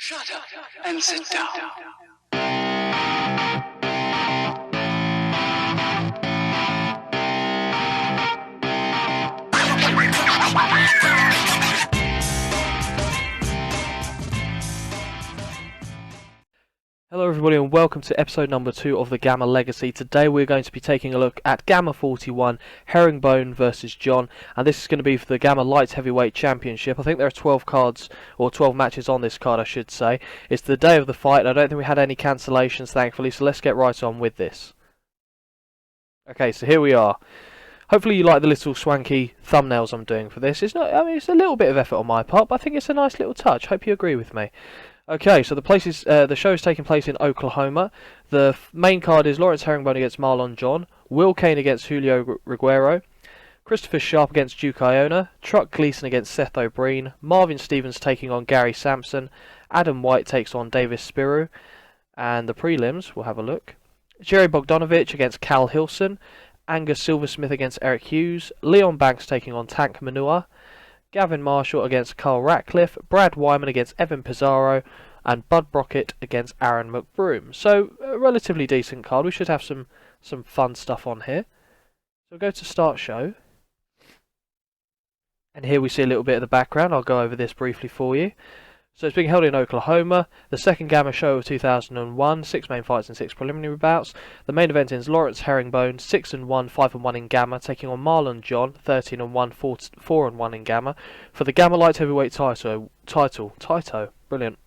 Shut up and sit down. Hello everybody and welcome to episode number 2 of the Gamma Legacy. Today we're going to be taking a look at Gamma 41, Herringbone versus John, and this is going to be for the Gamma Light Heavyweight Championship. I think there are 12 cards, or 12 matches on this card I should say. It's the day of the fight, and I don't think we had any cancellations thankfully, so let's get right on with this. Okay, so here we are. Hopefully you like the little swanky thumbnails I'm doing for this. It's not, I mean, it's a little bit of effort on my part, but I think it's a nice little touch. Hope you agree with me. Okay, so the show is taking place in Oklahoma. The main card is Lawrence Herringbone against Marlon John, Will Kane against Julio Riguero, Christopher Sharp against Duke Iona, Truck Gleason against Seth O'Brien, Marvin Stevens taking on Gary Sampson, Adam White takes on Davis Spiru, and the prelims, we'll have a look. Jerry Bogdanovich against Cal Hilson, Angus Silversmith against Eric Hughes, Leon Banks taking on Tank Manua, Gavin Marshall against Carl Ratcliffe, Brad Wyman against Evan Pizarro, and Bud Brockett against Aaron McBroom. So, a relatively decent card. We should have some fun stuff on here. So we'll go to Start Show. And here we see a little bit of the background. I'll go over this briefly for you. So it's being held in Oklahoma, the second Gamma show of 2001, 6 main fights and 6 preliminary bouts. The main event is Lawrence Herringbone, 6-1, 5-1 in Gamma, taking on Marlon John, 13-1, 4-1 in Gamma, for the Gamma Light Heavyweight title. Brilliant.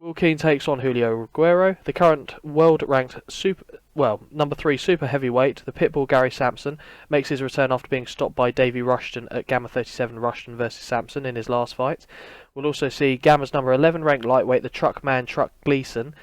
Will Kane takes on Julio Riguero. The current world-ranked number 3 super heavyweight, the Pitbull Gary Sampson, makes his return after being stopped by Davey Rushton at Gamma 37 Rushton versus Sampson in his last fight. We'll also see Gamma's number 11 ranked lightweight, the Truckman Truck Gleason,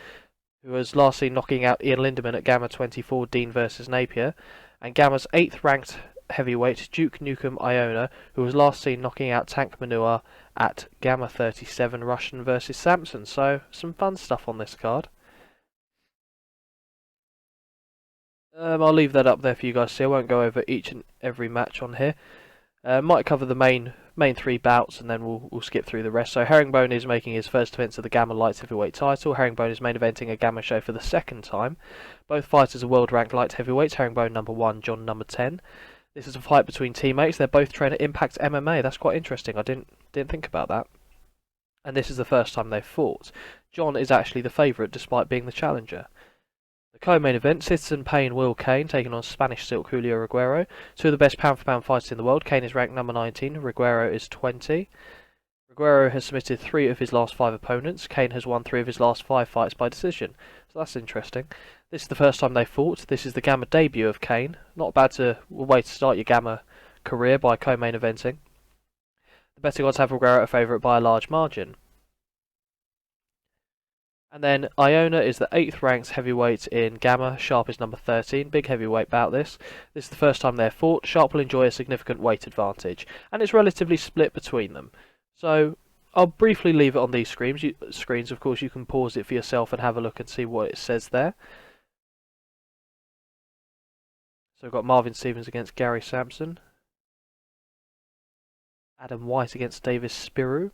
who was last seen knocking out Ian Lindeman at Gamma 24 Dean versus Napier, and Gamma's 8th ranked heavyweight, Duke Nukem Iona, who was last seen knocking out Tank Manua at Gamma 37 Russian versus Sampson. So, some fun stuff on this card. I'll leave that up there for you guys to see. I won't go over each and every match on here. Might cover the main 3 bouts and then we'll skip through the rest. So Herringbone is making his first defence of the Gamma Light Heavyweight title. Herringbone is main eventing a Gamma show for the second time. Both fighters are world ranked light heavyweights. Herringbone number 1, John number 10. This is a fight between teammates. They're both trained at Impact MMA. That's quite interesting. I didn't think about that. And this is the first time they've fought. John is actually the favourite despite being the challenger. The co-main event, Citizen Payne Will Kane taking on Spanish Silk Julio Riguero. 2 of the best pound-for-pound fighters in the world. Kane is ranked number 19, Riguero is 20. Riguero has submitted 3 of his last 5 opponents. Kane has won 3 of his last 5 fights by decision. So that's interesting. This is the first time they fought. This is the Gamma debut of Kane. Not a bad way to start your Gamma career by co-main eventing. The betting odds have Riguero a favourite by a large margin. And then Iona is the 8th ranked heavyweight in Gamma. Sharp is number 13. Big heavyweight bout this. This is the first time they're fought. Sharp will enjoy a significant weight advantage. And it's relatively split between them. So I'll briefly leave it on these screens. Of course, you can pause it for yourself and have a look and see what it says there. So we've got Marvin Stevens against Gary Sampson. Adam White against Davis Spiru.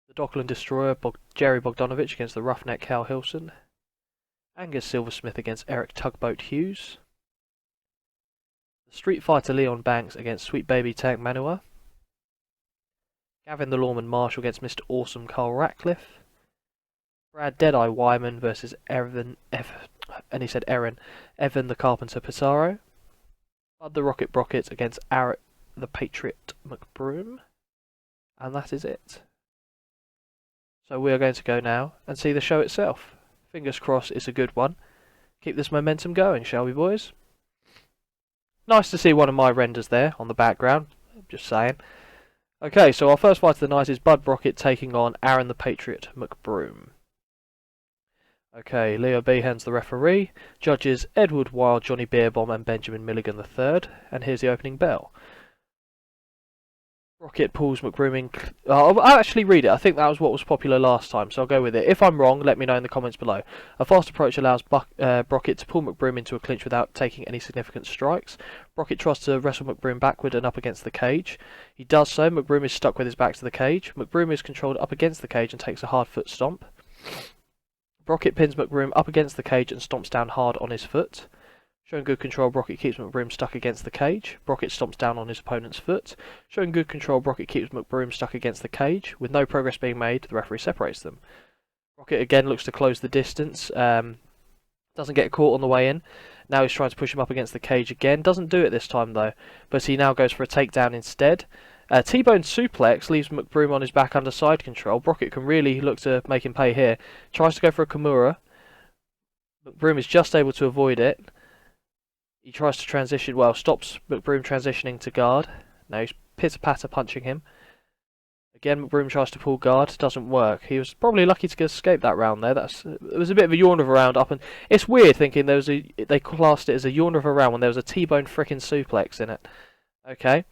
The Dockland Destroyer, Jerry Bogdanovich against the Roughneck Cal Hilson. Angus Silversmith against Eric Tugboat Hughes. The Street Fighter Leon Banks against Sweet Baby Tank Manua. Gavin the Lawman Marshall against Mr. Awesome Carl Ratcliffe. Brad Deadeye Wyman versus Evan the Carpenter Pizarro. Bud the Rocket Brockett against Eric the Patriot McBroom. And that is it. So we are going to go now and see the show itself. Fingers crossed it's a good one. Keep this momentum going, shall we, boys? Nice to see one of my renders there on the background. Just saying. Okay, so our first fight of the night is Bud Brockett taking on Aaron the Patriot McBroom. Okay, Leo Behan's the referee. Judges Edward Wild, Johnny Beerbomb and Benjamin Milligan III. And here's the opening bell. Brockett pulls McBroom in. I'll actually read it. I think that was what was popular last time, so I'll go with it. If I'm wrong, let me know in the comments below. A fast approach allows Brockett to pull McBroom into a clinch without taking any significant strikes. Brockett tries to wrestle McBroom backward and up against the cage. He does so. McBroom is stuck with his back to the cage. McBroom is controlled up against the cage and takes a hard foot stomp. Brockett pins McBroom up against the cage and stomps down hard on his foot. Showing good control, Brockett keeps McBroom stuck against the cage. Brockett stomps down on his opponent's foot. Showing good control, Brockett keeps McBroom stuck against the cage. With no progress being made, the referee separates them. Brockett again looks to close the distance. Doesn't get caught on the way in. Now he's trying to push him up against the cage again. Doesn't do it this time though, but he now goes for a takedown instead. T-bone suplex leaves McBroom on his back under side control. Brockett can really look to make him pay here. Tries to go for a Kimura. McBroom is just able to avoid it. He tries to transition, stops McBroom transitioning to guard. Now he's pitter-patter punching him. Again, McBroom tries to pull guard, doesn't work. He was probably lucky to escape that round there. It was a bit of a yawn of a round up, and it's weird thinking they classed it as a yawn of a round when there was a T-bone frickin' suplex in it. Okay.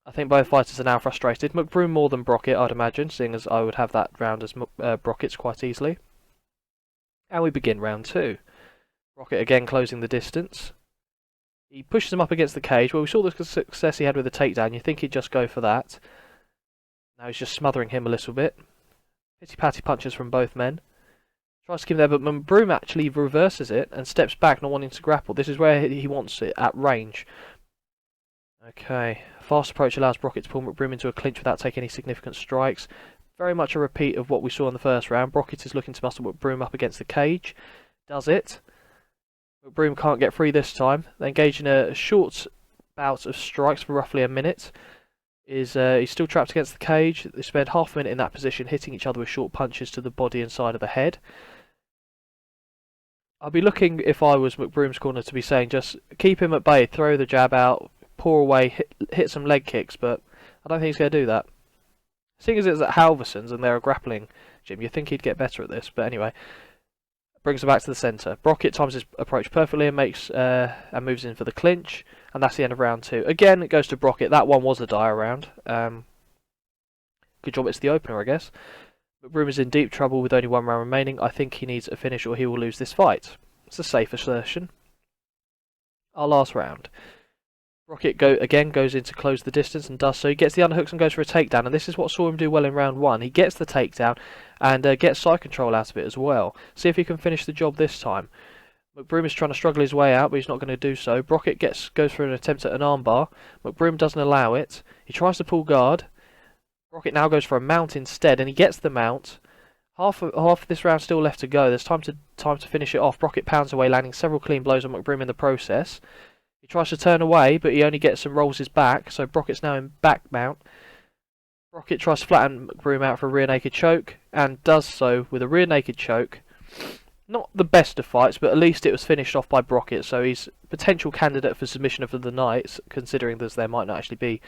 I think both fighters are now frustrated. McBroom more than Brockett, I'd imagine, seeing as I would have that round as Brockett's quite easily. And we begin round 2. Brockett again closing the distance. He pushes him up against the cage. Well, we saw the success he had with the takedown. You think he'd just go for that. Now he's just smothering him a little bit. Pity-patty punches from both men. Tries to keep him there, but McBroom actually reverses it and steps back, not wanting to grapple. This is where he wants it, at range. Okay. Fast approach allows Brockett to pull McBroom into a clinch without taking any significant strikes. Very much a repeat of what we saw in the first round. Brockett is looking to muscle McBroom up against the cage. Does it. McBroom can't get free this time. They engage in a short bout of strikes for roughly a minute. He's still trapped against the cage. They spend half a minute in that position, hitting each other with short punches to the body and side of the head. I'd be looking, if I was McBroom's corner, to be saying just keep him at bay, throw the jab out, pour away, hit some leg kicks, but I don't think he's going to do that. Seeing as it's at Halverson's and they're a grappling gym, you'd think he'd get better at this, but anyway. Brings him back to the centre. Brockett times his approach perfectly and moves in for the clinch, and that's the end of round 2. Again, it goes to Brockett. That one was a dire round. Good job it's the opener, I guess. McBroom is in deep trouble with only one round remaining. I think he needs a finish or he will lose this fight. It's a safe assertion. Our last round. Brockett goes in to close the distance and does so. He gets the underhooks and goes for a takedown, and this is what saw him do well in round 1. He gets the takedown and gets side control out of it as well. See if he can finish the job this time. McBroom is trying to struggle his way out, but he's not going to do so. Brockett goes for an attempt at an armbar. McBroom doesn't allow it. He tries to pull guard. Brockett now goes for a mount instead, and he gets the mount. Half of this round still left to go. There's time to finish it off. Brockett pounds away, landing several clean blows on McBroom in the process. He tries to turn away, but he only gets and rolls his back, so Brockett's now in back mount. Brockett tries to flatten McBroom out for a rear naked choke, and does so with a rear naked choke. Not the best of fights, but at least it was finished off by Brockett, so he's a potential candidate for submission of the night, considering there might not actually be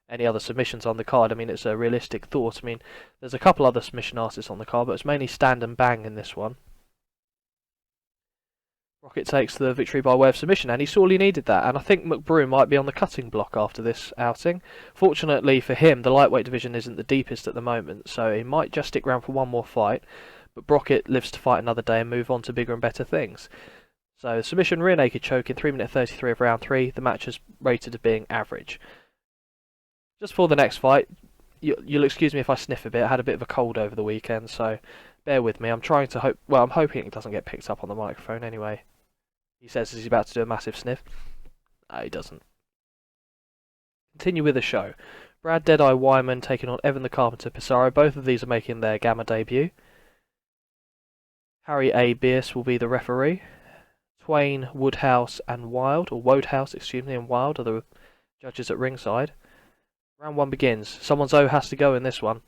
any other submissions on the card. I mean, it's a realistic thought. I mean, there's a couple other submission artists on the card, but it's mainly stand and bang in this one. Brockett takes the victory by way of submission, and he sorely needed that, and I think McBroom might be on the cutting block after this outing. Fortunately for him, the lightweight division isn't the deepest at the moment, so he might just stick around for one more fight, but Brockett lives to fight another day and move on to bigger and better things. So, submission rear naked choke in 3 minutes 33 of round 3, the match is rated as being average. Just for the next fight, you'll excuse me if I sniff a bit. I had a bit of a cold over the weekend, so bear with me. I'm hoping it doesn't get picked up on the microphone anyway. He says he's about to do a massive sniff. No, he doesn't. Continue with the show. Brad Deadeye Wyman taking on Evan the Carpenter Pissarro. Both of these are making their Gamma debut. Harry A. Bierce will be the referee. Twain, Woodhouse and Wild, or Wodehouse, excuse me, and Wild are the judges at ringside. Round 1 begins. Someone's O has to go in this one.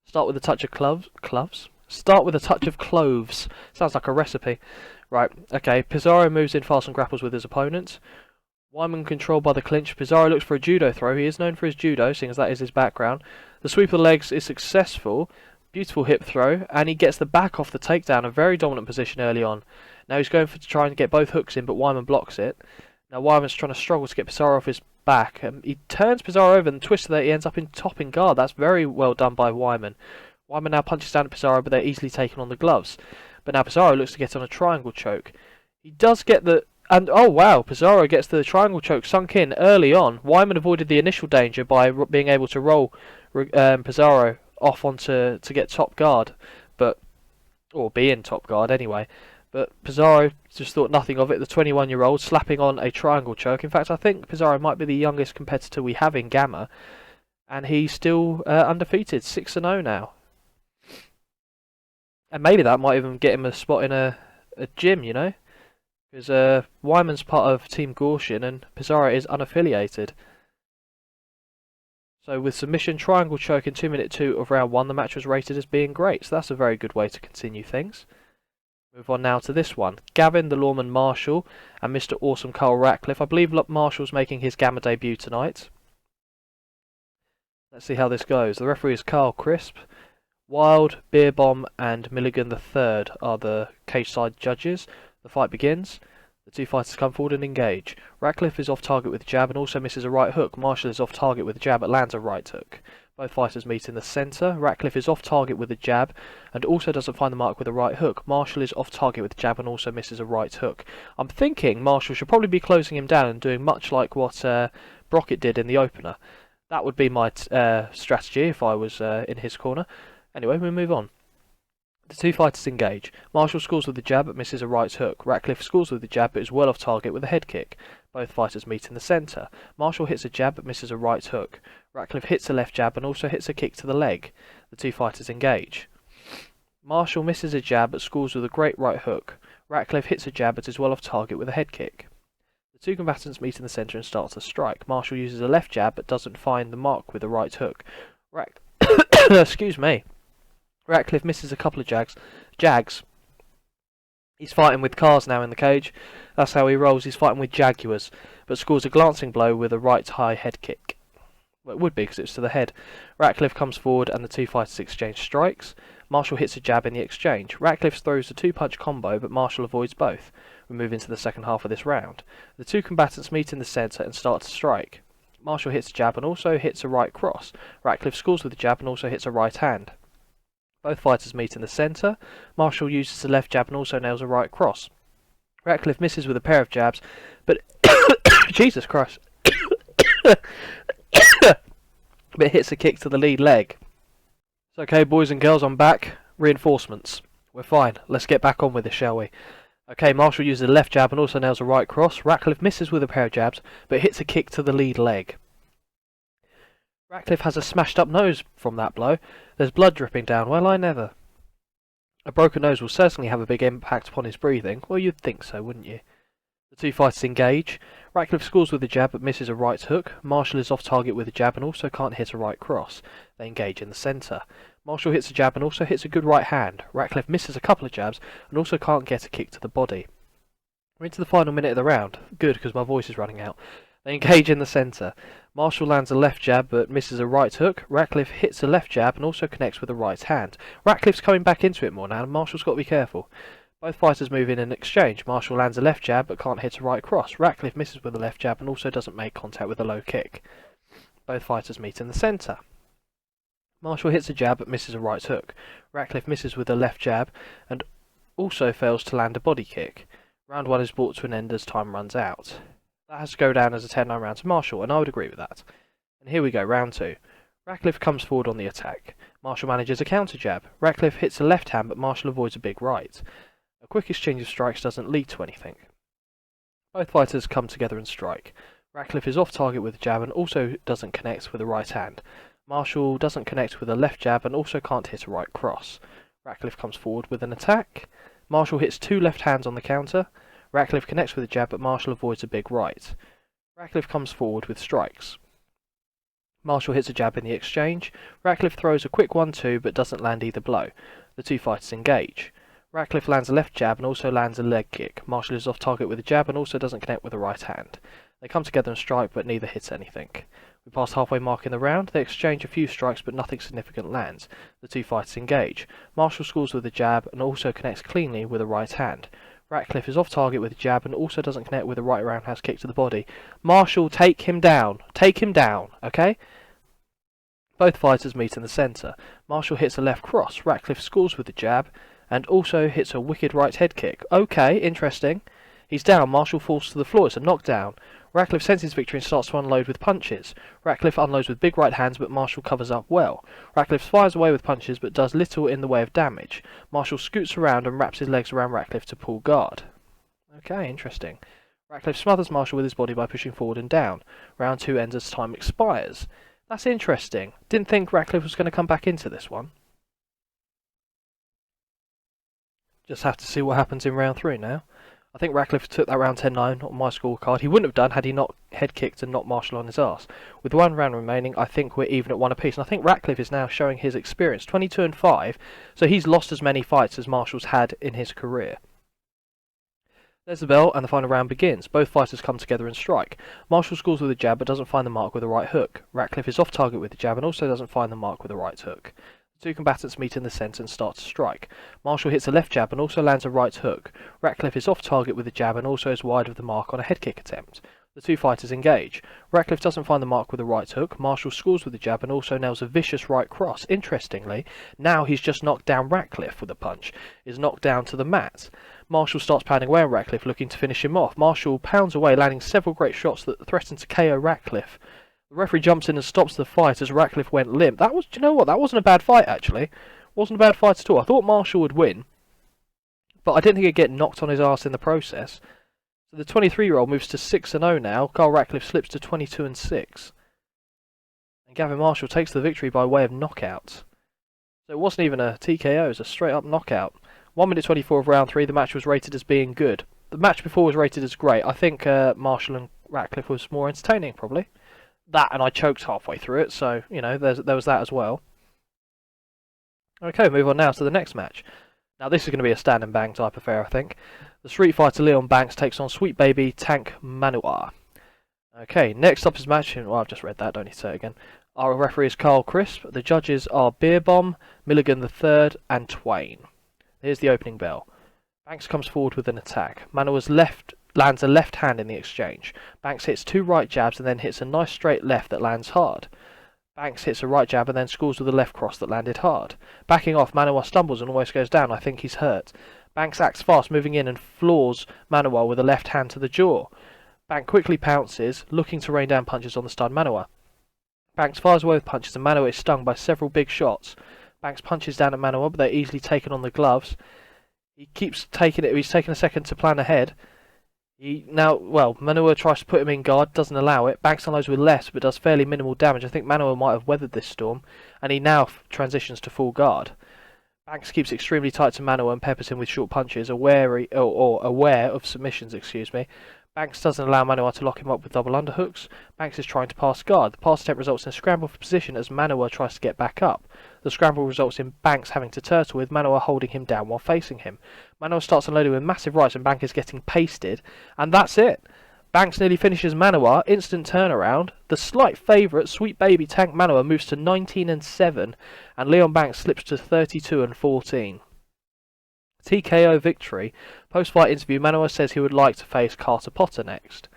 Start with a touch of cloves. Start with a touch of cloves. Sounds like a recipe. Right, okay. Pissarro moves in fast and grapples with his opponent. Wyman controlled by the clinch. Pissarro looks for a judo throw. He is known for his judo, seeing as that is his background. The sweep of the legs is successful. Beautiful hip throw, and he gets the back off the takedown. A very dominant position early on. Now he's going to try and get both hooks in, but Wyman blocks it. Now Wyman's trying to struggle to get Pissarro off his back. He turns Pizarro over and twists that he ends up in topping guard. That's very well done by Wyman. Wyman now punches down at Pizarro, but they're easily taken on the gloves. But now Pizarro looks to get on a triangle choke. He does get the... And oh wow, Pizarro gets the triangle choke sunk in early on. Wyman avoided the initial danger by being able to roll Pizarro off onto to get top guard, or be in top guard anyway. But Pizarro just thought nothing of it. The 21-year-old slapping on a triangle choke. In fact, I think Pizarro might be the youngest competitor we have in Gamma, and he's still undefeated, 6-0 now. And maybe that might even get him a spot in a gym, you know. Because Wyman's part of Team Gaussian and Pizarro is unaffiliated. So with submission, triangle choke in 2-minute 2 of round 1, the match was rated as being great. So that's a very good way to continue things. Move on now to this one. Gavin the Lawman Marshall and Mr. Awesome Carl Ratcliffe. I believe Marshall's making his Gamma debut tonight. Let's see how this goes. The referee is Carl Crisp. Wild, Beer Bomb and Milligan III are the cage side judges. The fight begins. The two fighters come forward and engage. Ratcliffe is off target with a jab and also misses a right hook. Marshall is off target with a jab but lands a right hook. Both fighters meet in the centre. Ratcliffe is off target with a jab and also doesn't find the mark with a right hook. Marshall is off target with a jab and also misses a right hook. I'm thinking Marshall should probably be closing him down and doing much like what Brockett did in the opener. That would be my strategy if I was in his corner. Anyway, we move on. The two fighters engage. Marshall scores with the jab but misses a right hook. Ratcliffe scores with the jab but is well off target with a head kick. Both fighters meet in the centre. Marshall hits a jab but misses a right hook. Ratcliffe hits a left jab and also hits a kick to the leg. The two fighters engage. Marshall misses a jab but scores with a great right hook. Ratcliffe hits a jab but is well off target with a head kick. The two combatants meet in the centre and start to strike. Marshall uses a left jab but doesn't find the mark with a right hook. Excuse me. Ratcliffe misses a couple of jags. He's fighting with cars now in the cage. That's how he rolls. He's fighting with Jaguars, but scores a glancing blow with a right high head kick. Well, it would be because it's to the head. Ratcliffe comes forward and the two fighters exchange strikes. Marshall hits a jab in the exchange. Ratcliffe throws a two-punch combo, but Marshall avoids both. We move into the second half of this round. The two combatants meet in the centre and start to strike. Marshall hits a jab and also hits a right cross. Ratcliffe scores with a jab and also hits a right hand. Both fighters meet in the centre. Marshall uses a left jab and also nails a right cross. Ratcliffe misses with a pair of jabs, but Jesus Christ, but hits a kick to the lead leg. It's okay, boys and girls, I'm back. Reinforcements. We're fine. Let's get back on with this, shall we? Okay, Marshall uses a left jab and also nails a right cross. Ratcliffe misses with a pair of jabs, but hits a kick to the lead leg. Ratcliffe has a smashed up nose from that blow. There's blood dripping down. Well, I never. A broken nose will certainly have a big impact upon his breathing. Well, you'd think so, wouldn't you? The two fighters engage. Ratcliffe scores with a jab but misses a right hook. Marshall is off target with a jab and also can't hit a right cross. They engage in the centre. Marshall hits a jab and also hits a good right hand. Ratcliffe misses a couple of jabs and also can't get a kick to the body. We're into the final minute of the round. Good, because my voice is running out. They engage in the centre. Marshall lands a left jab but misses a right hook. Ratcliffe hits a left jab and also connects with a right hand. Ratcliffe's coming back into it more now and Marshall's got to be careful. Both fighters move in an exchange. Marshall lands a left jab but can't hit a right cross. Ratcliffe misses with a left jab and also doesn't make contact with a low kick. Both fighters meet in the centre. Marshall hits a jab but misses a right hook. Ratcliffe misses with a left jab and also fails to land a body kick. Round 1 is brought to an end as time runs out. That has to go down as a 10-9 round to Marshall, and I would agree with that. And here we go, round 2. Ratcliffe comes forward on the attack. Marshall manages a counter jab. Ratcliffe hits a left hand, but Marshall avoids a big right. A quick exchange of strikes doesn't lead to anything. Both fighters come together and strike. Ratcliffe is off target with a jab and also doesn't connect with a right hand. Marshall doesn't connect with a left jab and also can't hit a right cross. Ratcliffe comes forward with an attack. Marshall hits 2 left hands on the counter. Ratcliffe connects with a jab, but Marshall avoids a big right. Ratcliffe comes forward with strikes. Marshall hits a jab in the exchange. Ratcliffe throws a quick 1-2, but doesn't land either blow. The two fighters engage. Ratcliffe lands a left jab and also lands a leg kick. Marshall is off target with a jab and also doesn't connect with a right hand. They come together and strike, but neither hits anything. We pass the halfway mark in the round. They exchange a few strikes, but nothing significant lands. The two fighters engage. Marshall scores with a jab and also connects cleanly with a right hand. Ratcliffe is off target with a jab and also doesn't connect with a right roundhouse kick to the body. Marshall, take him down. Take him down, okay? Both fighters meet in the centre. Marshall hits a left cross. Ratcliffe scores with the jab and also hits a wicked right head kick. Okay, interesting. He's down. Marshall falls to the floor. It's a knockdown. Ratcliffe senses victory and starts to unload with punches. Ratcliffe unloads with big right hands, but Marshall covers up well. Ratcliffe fires away with punches, but does little in the way of damage. Marshall scoots around and wraps his legs around Ratcliffe to pull guard. Okay, interesting. Ratcliffe smothers Marshall with his body by pushing forward and down. Round 2 ends as time expires. That's interesting. Didn't think Ratcliffe was going to come back into this one. Just have to see what happens in round 3 now. I think Ratcliffe took that round 10-9 on my scorecard. He wouldn't have done had he not head kicked and knocked Marshall on his arse. With 1 round remaining, I think we're even at 1 apiece. And I think Ratcliffe is now showing his experience. 22-5, so he's lost as many fights as Marshall's had in his career. There's the bell, and the final round begins. Both fighters come together and strike. Marshall scores with a jab, but doesn't find the mark with a right hook. Ratcliffe is off target with the jab, and also doesn't find the mark with a right hook. The 2 combatants meet in the centre and start to strike. Marshall hits a left jab, and also lands a right hook. Ratcliffe is off target with the jab, and also is wide of the mark on a head kick attempt. The 2 fighters engage. Ratcliffe doesn't find the mark with a right hook. Marshall scores with the jab, and also nails a vicious right cross. Interestingly, now he's just knocked down Ratcliffe with a punch. Is knocked down to the mat. Marshall starts pounding away on Ratcliffe, looking to finish him off. Marshall pounds away, landing several great shots that threaten to KO Ratcliffe. The referee jumps in and stops the fight as Ratcliffe went limp. Do you know what? That wasn't a bad fight, actually. Wasn't a bad fight at all. I thought Marshall would win, but I didn't think he'd get knocked on his arse in the process. So the 23-year-old moves to 6-0 now. Carl Ratcliffe slips to 22-6. And Gavin Marshall takes the victory by way of knockout. So it wasn't even a TKO, it was a straight-up knockout. 1 minute 24 of round 3, the match was rated as being good. The match before was rated as great. I think Marshall and Ratcliffe was more entertaining, probably. That, and I choked halfway through it, so, you know, there was that as well. Okay, move on now to the next match. Now, this is going to be a stand and bang type affair, I think. The Street Fighter Leon Banks takes on Sweet Baby Tank Manoir. Okay, next up is match. Well, I've just read that, don't need to say it again. Our referee is Carl Crisp. The judges are Beer Bomb, Milligan III, and Twain. Here's the opening bell. Banks comes forward with an attack. Manoir's lands a left hand in the exchange. Banks hits 2 right jabs and then hits a nice straight left that lands hard. Banks hits a right jab and then scores with a left cross that landed hard. Backing off, Manoir stumbles and almost goes down. I think he's hurt. Banks acts fast, moving in and floors Manoir with a left hand to the jaw. Banks quickly pounces, looking to rain down punches on the stunned Manoir. Banks fires away with punches and Manoir is stung by several big shots. Banks punches down at Manoir, but they're easily taken on the gloves. He keeps taking it. He's taken a second to plan ahead. Manoir tries to put him in guard, doesn't allow it. Banks unloads with less, but does fairly minimal damage. I think Manoir might have weathered this storm, and he now transitions to full guard. Banks keeps extremely tight to Manoir and peppers him with short punches, aware of submissions, Banks doesn't allow Manoir to lock him up with double underhooks. Banks is trying to pass guard. The pass attempt results in a scramble for position as Manoir tries to get back up. The scramble results in Banks having to turtle with Manoir holding him down while facing him. Manoir starts unloading with massive rights and Banks is getting pasted. And that's it. Banks nearly finishes Manoir. Instant turnaround. The slight favourite, Sweet Baby Tank Manoir, moves to 19-7. And Leon Banks slips to 32-14. TKO victory. Post-fight interview, Manoir says he would like to face Carter Potter next.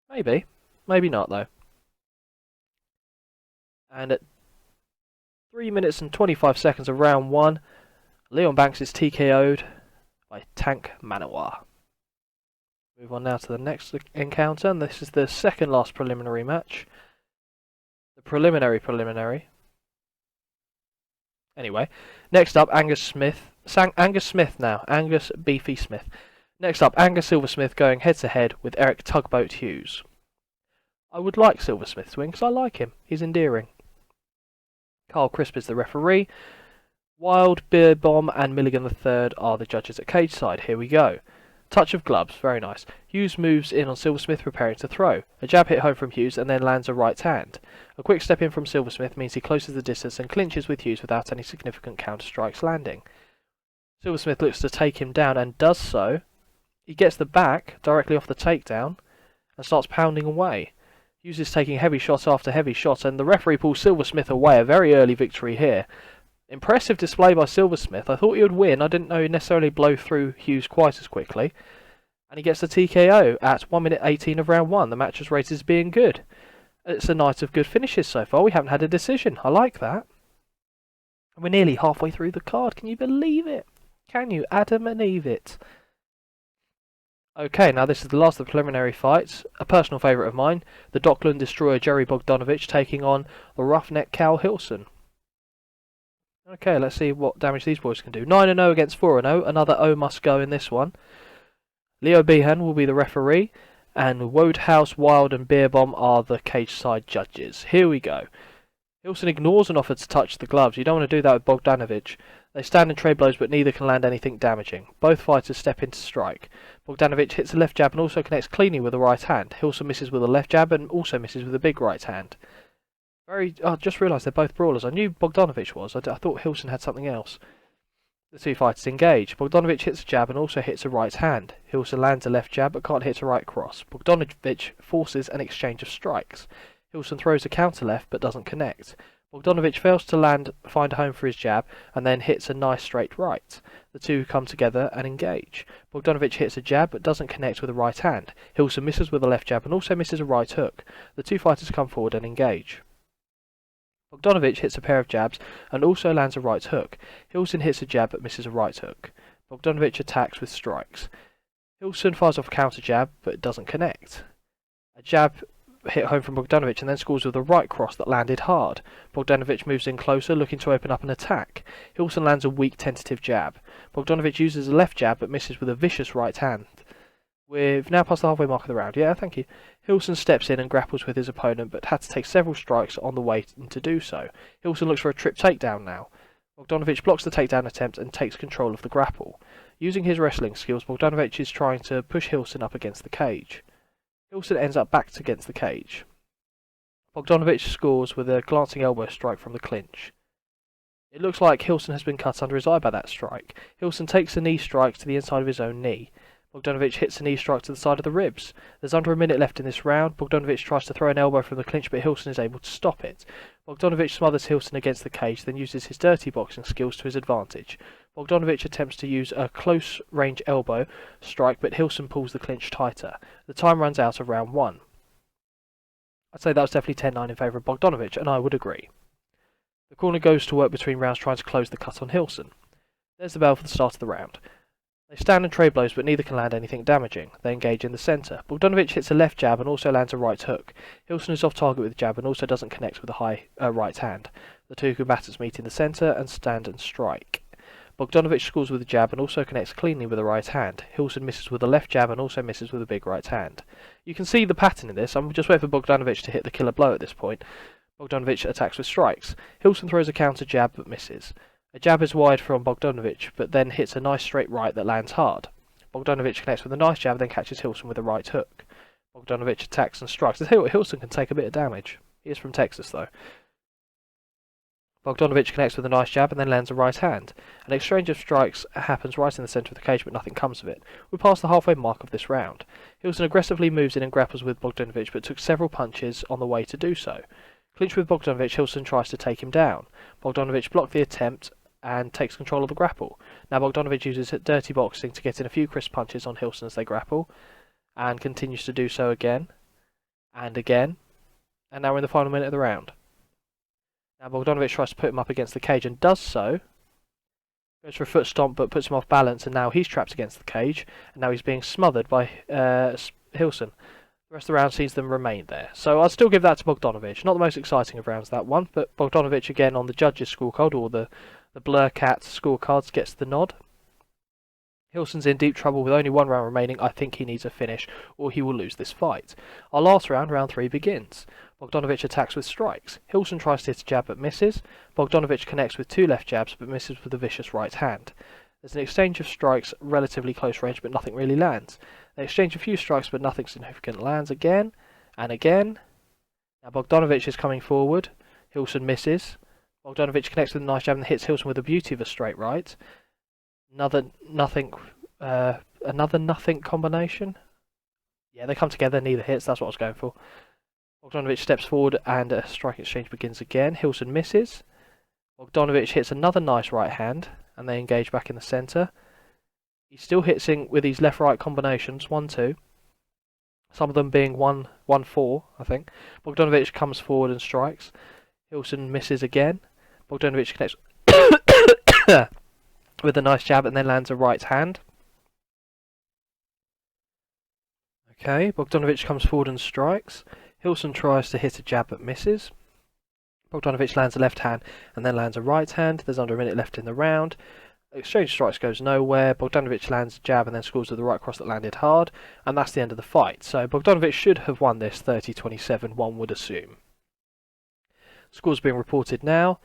Maybe. Maybe not, though. And at 3 minutes and 25 seconds of round 1, Leon Banks is TKO'd by Tank Manoir. Move on now to the next encounter, and this is the second last preliminary match. The preliminary. Anyway, next up, Angus Beefy Smith. Next up, Angus Silversmith going head-to-head with Eric Tugboat Hughes. I would like Silversmith to win because I like him. He's endearing. Carl Crisp is the referee. Wild, Beer Bomb and Milligan III are the judges at cage side. Here we go. Touch of gloves, very nice. Hughes moves in on Silversmith, preparing to throw. A jab hit home from Hughes and then lands a right hand. A quick step in from Silversmith means he closes the distance and clinches with Hughes without any significant counter strikes landing. Silversmith looks to take him down and does so. He gets the back directly off the takedown and starts pounding away. Hughes is taking heavy shot after heavy shot and the referee pulls Silversmith away. A very early victory here. Impressive display by Silversmith. I thought he would win. I didn't know he'd necessarily blow through Hughes quite as quickly. And he gets the TKO at 1 minute 18 of round 1. The match was rated as being good. It's a night of good finishes so far. We haven't had a decision. I like that. And we're nearly halfway through the card. Can you believe it? Can you, Adam and Eve it? Okay, now this is the last of the preliminary fights. A personal favourite of mine, the Dockland Destroyer Jerry Bogdanovich taking on the Roughneck Cal Hilson. Okay, let's see what damage these boys can do. 9-0 against 4-0. Another O must go in this one. Leo Behan will be the referee, and Wodehouse, Wild and Beerbomb are the cage side judges. Here we go. Hilson ignores an offer to touch the gloves. You don't want to do that with Bogdanovich. They stand and trade blows, but neither can land anything damaging. Both fighters step into strike. Bogdanovich hits a left jab and also connects cleanly with the right hand. Hilson misses with a left jab and also misses with a big right hand. I just realised they're both brawlers. I knew Bogdanovich was. I thought Hilson had something else. The two fighters engage. Bogdanovich hits a jab and also hits a right hand. Hilson lands a left jab but can't hit a right cross. Bogdanovich forces an exchange of strikes. Hilson throws a counter left but doesn't connect. Bogdanovich fails to find a home for his jab, and then hits a nice straight right. The two come together and engage. Bogdanovich hits a jab but doesn't connect with a right hand. Hilson misses with a left jab and also misses a right hook. The two fighters come forward and engage. Bogdanovich hits a pair of jabs and also lands a right hook. Hilson hits a jab but misses a right hook. Bogdanovich attacks with strikes. Hilson fires off a counter jab but it doesn't connect. A jab hit home from Bogdanovich and then scores with a right cross that landed hard. Bogdanovich moves in closer, looking to open up an attack. Hilson lands a weak tentative jab. Bogdanovich uses a left jab but misses with a vicious right hand. We've now passed the halfway mark of the round. Yeah, thank you. Hilson steps in and grapples with his opponent, but had to take several strikes on the way to do so. Hilson looks for a trip takedown now. Bogdanovich blocks the takedown attempt and takes control of the grapple. Using his wrestling skills, Bogdanovich is trying to push Hilson up against the cage. Hilson ends up backed against the cage. Bogdanovich scores with a glancing elbow strike from the clinch. It looks like Hilson has been cut under his eye by that strike. Hilson takes a knee strike to the inside of his own knee. Bogdanovich hits a knee strike to the side of the ribs. There's under a minute left in this round. Bogdanovich tries to throw an elbow from the clinch, but Hilson is able to stop it. Bogdanovich smothers Hilson against the cage, then uses his dirty boxing skills to his advantage. Bogdanovich attempts to use a close-range elbow strike, but Hilson pulls the clinch tighter. The time runs out of round 1. I'd say that was definitely 10-9 in favour of Bogdanovich, and I would agree. The corner goes to work between rounds trying to close the cut on Hilson. There's the bell for the start of the round. They stand and trade blows, but neither can land anything damaging. They engage in the centre. Bogdanovich hits a left jab and also lands a right hook. Hilson is off target with a jab and also doesn't connect with a high right hand. The two combatants meet in the centre and stand and strike. Bogdanovich scores with a jab and also connects cleanly with a right hand. Hilson misses with a left jab and also misses with a big right hand. You can see the pattern in this. I'm just waiting for Bogdanovich to hit the killer blow at this point. Bogdanovich attacks with strikes. Hilson throws a counter jab but misses. A jab is wide from Bogdanovich, but then hits a nice straight right that lands hard. Bogdanovich connects with a nice jab, then catches Hilson with a right hook. Bogdanovich attacks and strikes. Hilson can take a bit of damage. He is from Texas, though. Bogdanovich connects with a nice jab and then lands a right hand. An exchange of strikes happens right in the centre of the cage, but nothing comes of it. We're past the halfway mark of this round. Hilson aggressively moves in and grapples with Bogdanovich, but took several punches on the way to do so. Clinch with Bogdanovich, Hilson tries to take him down. Bogdanovich blocked the attempt and takes control of the grapple. Now Bogdanovich uses dirty boxing to get in a few crisp punches on Hilson as they grapple, and continues to do so again, and again, and now we're in the final minute of the round. Now Bogdanovich tries to put him up against the cage and does so, goes for a foot stomp but puts him off balance, and now he's trapped against the cage, and now he's being smothered by Hilson. The rest of the round sees them remain there. So I'll still give that to Bogdanovich. Not the most exciting of rounds, that one, but Bogdanovich again on the judges' scorecard, or the Blur Cat scorecards, gets the nod. Hilson's in deep trouble with only one round remaining. I think he needs a finish or he will lose this fight. Our last round, round 3, begins. Bogdanovich attacks with strikes. Hilson tries to hit a jab but misses. Bogdanovich connects with 2 left jabs but misses with a vicious right hand. There's an exchange of strikes, relatively close range, but nothing really lands. They exchange a few strikes but nothing significant lands again and again. Now Bogdanovich is coming forward. Hilson misses. Bogdanovich connects with a nice jab and hits Hilson with a beauty of a straight right. Another nothing combination. Yeah, they come together, neither hits, that's what I was going for. Bogdanovich steps forward and a strike exchange begins again. Hilson misses. Bogdanovic hits another nice right hand, and they engage back in the centre. He still hits in with these left-right combinations, 1-2. Some of them being 1-4, I think. Bogdanovic comes forward and strikes. Hilson misses again. Bogdanovic connects with a nice jab and then lands a right hand. Okay, Bogdanovic comes forward and strikes. Hilson tries to hit a jab but misses. Bogdanovic lands a left hand and then lands a right hand. There's under a minute left in the round. Exchange strikes goes nowhere. Bogdanovic lands a jab and then scores with the right cross that landed hard. And that's the end of the fight. So Bogdanovic should have won this 30-27, one would assume. Scores being reported now.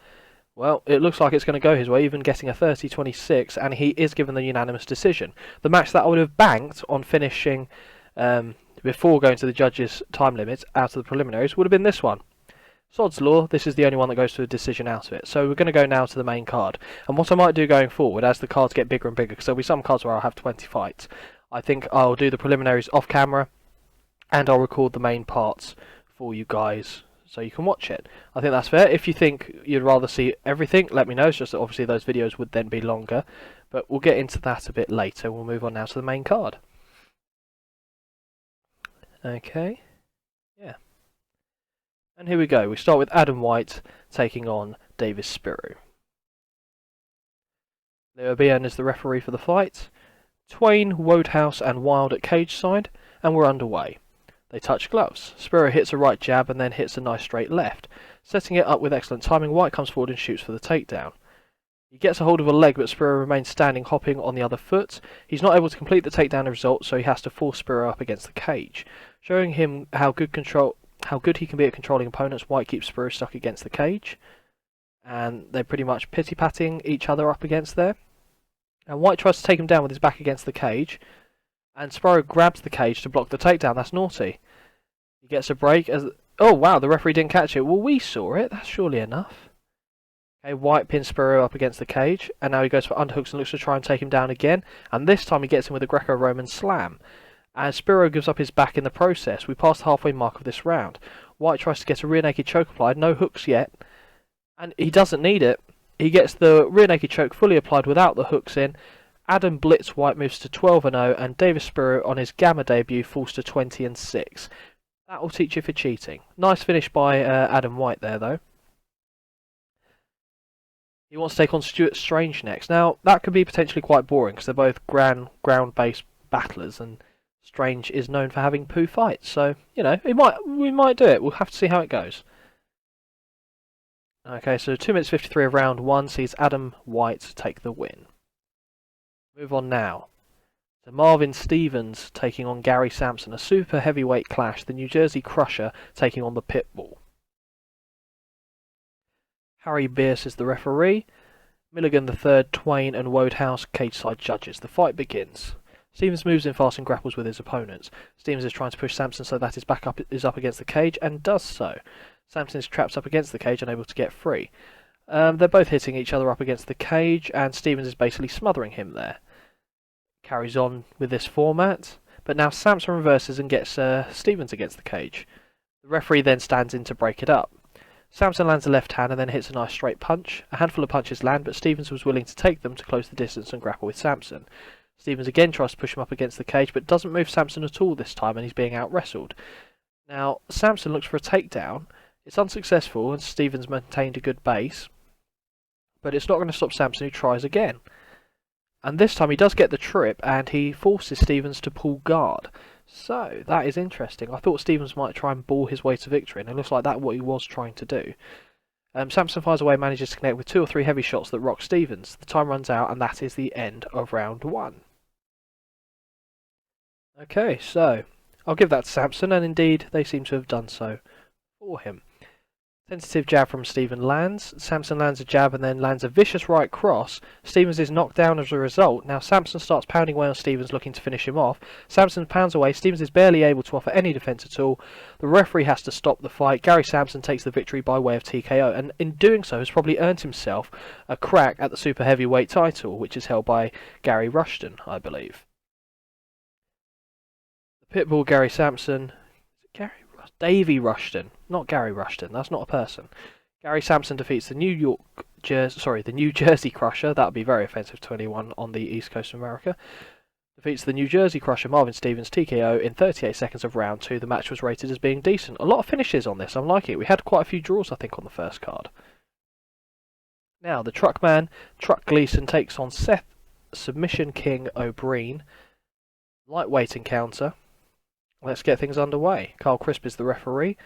Well, it looks like it's going to go his way, even getting a 30-26, and he is given the unanimous decision. The match that I would have banked on finishing before going to the judges' time limit out of the preliminaries would have been this one. Sod's Law, this is the only one that goes to a decision out of it. So we're going to go now to the main card. And what I might do going forward, as the cards get bigger and bigger, because there'll be some cards where I'll have 20 fights, I think I'll do the preliminaries off camera, and I'll record the main parts for you guys so you can watch it. I think that's fair. If you think you'd rather see everything, let me know. It's just that obviously those videos would then be longer. But we'll get into that a bit later. We'll move on now to the main card. Okay. Yeah. And here we go. We start with Adam White taking on Davis Spiro. Leo Bian is the referee for the fight. Twain, Wodehouse and Wild at cage side, and we're underway. They touch gloves. Spiro hits a right jab and then hits a nice straight left. Setting it up with excellent timing, White comes forward and shoots for the takedown. He gets a hold of a leg, but Spiro remains standing, hopping on the other foot. He's not able to complete the takedown result, so he has to force Spiro up against the cage. Showing him how good he can be at controlling opponents, White keeps Spiro stuck against the cage. And they're pretty much pity-patting each other up against there. And White tries to take him down with his back against the cage. And Spiro grabs the cage to block the takedown. That's naughty. He gets a break as... Oh, wow, the referee didn't catch it. Well, we saw it. That's surely enough. Okay, White pins Spiro up against the cage. And now he goes for underhooks and looks to try and take him down again. And this time he gets him with a Greco-Roman slam. And Spiro gives up his back in the process. We passed the halfway mark of this round. White tries to get a rear naked choke applied. No hooks yet. And he doesn't need it. He gets the rear naked choke fully applied without the hooks in. Adam Blitz White moves to 12-0, and Davis Spiro on his Gamma debut falls to 20-6. That will teach you for cheating. Nice finish by Adam White there, though. He wants to take on Stuart Strange next. Now, that could be potentially quite boring, because they're both ground-based battlers, and Strange is known for having poo fights. So, you know, we might do it. We'll have to see how it goes. Okay, so 2 minutes 53 of round 1 sees Adam White take the win. Move on now to Marvin Stevens taking on Gary Sampson, a super heavyweight clash, the New Jersey Crusher taking on the Pitbull. Harry Bierce is the referee, Milligan III, Twain and Wodehouse cage-side judges. The fight begins. Stevens moves in fast and grapples with his opponents. Stevens is trying to push Sampson so that his back is up against the cage, and does so. Sampson is trapped up against the cage, unable to get free. They're both hitting each other up against the cage, and Stevens is basically smothering him there. Carries on with this format, but now Sampson reverses and gets Stevens against the cage. The referee then stands in to break it up. Sampson lands a left hand and then hits a nice straight punch. A handful of punches land, but Stevens was willing to take them to close the distance and grapple with Sampson. Stevens again tries to push him up against the cage, but doesn't move Sampson at all this time, and he's being out-wrestled. Now, Sampson looks for a takedown. It's unsuccessful, and Stevens maintained a good base, but it's not going to stop Sampson, who tries again. And this time he does get the trip, and he forces Stevens to pull guard. So, that is interesting. I thought Stevens might try and ball his way to victory, and it looks like that's what he was trying to do. Sampson fires away and manages to connect with 2 or 3 heavy shots that rock Stevens. The time runs out, and that is the end of round 1. Okay, so I'll give that to Sampson, and indeed they seem to have done so for him. Tentative jab from Stevens lands. Sampson lands a jab and then lands a vicious right cross. Stevens is knocked down as a result. Now Sampson starts pounding away on Stevens, looking to finish him off. Sampson pounds away. Stevens is barely able to offer any defence at all. The referee has to stop the fight. Gary Sampson takes the victory by way of TKO, and in doing so has probably earned himself a crack at the super heavyweight title, which is held by Gary Rushton, I believe. The Pitbull Gary Sampson... Davy Rushton, not Gary Rushton, that's not a person. Gary Sampson defeats the New Jersey Crusher. That would be very offensive to anyone on the East Coast of America. Defeats the New Jersey Crusher Marvin Stevens TKO in 38 seconds of round 2. The match was rated as being decent. A lot of finishes on this. I'm liking it. We had quite a few draws, I think, on the first card. Now, the Truckman, Truck Gleason, takes on Seth Submission King O'Brien. Lightweight encounter. Let's get things underway. Carl Crisp is the referee.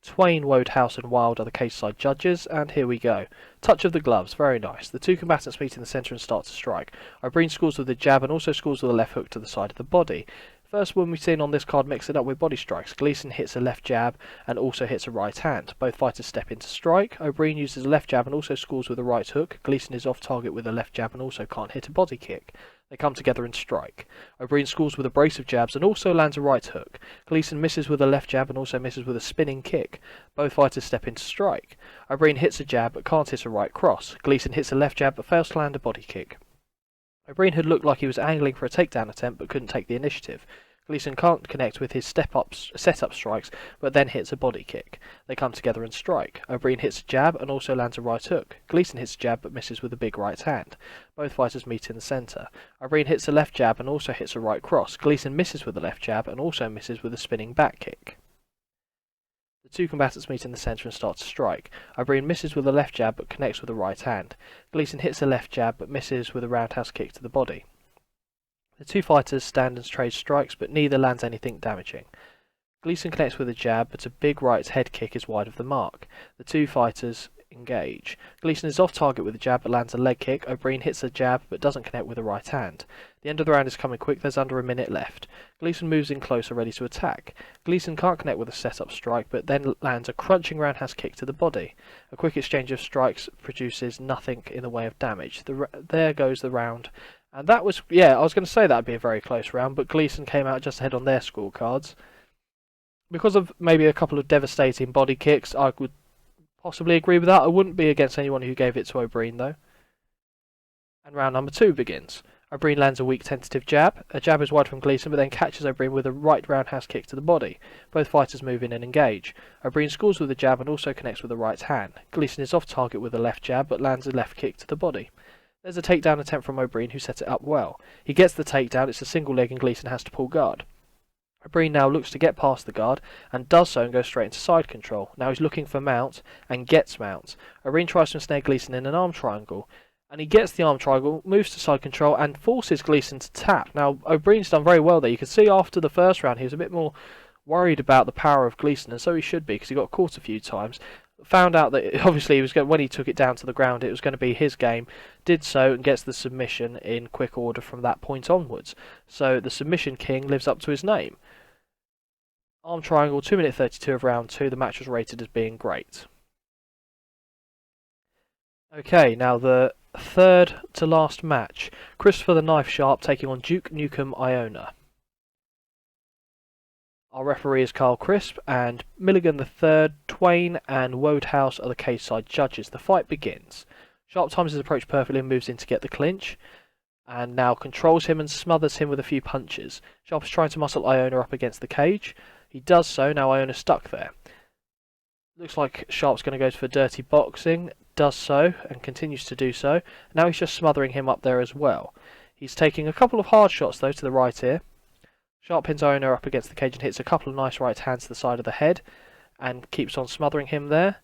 Twain, Wodehouse and Wild are the cage-side judges, and here we go. Touch of the gloves, very nice. The two combatants meet in the centre and start to strike. O'Brien scores with a jab and also scores with a left hook to the side of the body. First one we've seen on this card mix it up with body strikes. Gleason hits a left jab and also hits a right hand. Both fighters step into strike. O'Brien uses a left jab and also scores with a right hook. Gleason is off target with a left jab and also can't hit a body kick. They come together and strike. O'Brien scores with a brace of jabs and also lands a right hook. Gleason misses with a left jab and also misses with a spinning kick. Both fighters step into strike. O'Brien hits a jab but can't hit a right cross. Gleason hits a left jab but fails to land a body kick. O'Brien had looked like he was angling for a takedown attempt but couldn't take the initiative. Gleason can't connect with his set-up strikes, but then hits a body kick. They come together and strike. O'Brien hits a jab and also lands a right hook. Gleason hits a jab but misses with a big right hand. Both fighters meet in the centre. O'Brien hits a left jab and also hits a right cross. Gleason misses with a left jab and also misses with a spinning back kick. The two combatants meet in the centre and start to strike. O'Brien misses with a left jab but connects with a right hand. Gleason hits a left jab but misses with a roundhouse kick to the body. The two fighters stand and trade strikes, but neither lands anything damaging. Gleason connects with a jab, but a big right head kick is wide of the mark. The two fighters engage. Gleason is off target with a jab, but lands a leg kick. O'Brien hits a jab, but doesn't connect with a right hand. The end of the round is coming quick. There's under a minute left. Gleason moves in closer, ready to attack. Gleason can't connect with a set-up strike, but then lands a crunching roundhouse kick to the body. A quick exchange of strikes produces nothing in the way of damage. There goes the round. And that was, I was going to say that would be a very close round, but Gleason came out just ahead on their scorecards. Because of maybe a couple of devastating body kicks, I would possibly agree with that. I wouldn't be against anyone who gave it to O'Brien, though. And round number 2 begins. O'Brien lands a weak tentative jab. A jab is wide from Gleason, but then catches O'Brien with a right roundhouse kick to the body. Both fighters move in and engage. O'Brien scores with a jab and also connects with the right hand. Gleason is off target with a left jab, but lands a left kick to the body. There's a takedown attempt from O'Brien, who set it up well. He gets the takedown, it's a single leg and Gleason has to pull guard. O'Brien now looks to get past the guard, and does so and goes straight into side control. Now he's looking for mount, and gets mount. O'Brien tries to ensnare Gleason in an arm triangle, and he gets the arm triangle, moves to side control, and forces Gleason to tap. Now O'Brien's done very well there. You can see after the first round he was a bit more worried about the power of Gleason, and so he should be, because he got caught a few times. Found out that obviously when he took it down to the ground it was going to be his game, did so and gets the submission in quick order from that point onwards. So the Submission King lives up to his name. Arm triangle, 2 minute 32 of round 2, the match was rated as being great. Okay, now the third to last match. Christopher the Knife Sharp taking on Duke Nukem Iona. Our referee is Carl Crisp, and Milligan III, Twain and Wodehouse are the cage-side judges. The fight begins. Sharp times his approach perfectly and moves in to get the clinch, and now controls him and smothers him with a few punches. Sharp is trying to muscle Iona up against the cage. He does so, now Iona's stuck there. Looks like Sharp's going to go for dirty boxing, does so, and continues to do so. Now he's just smothering him up there as well. He's taking a couple of hard shots though to the right here. Sharp pins Iona up against the cage and hits a couple of nice right hands to the side of the head and keeps on smothering him there.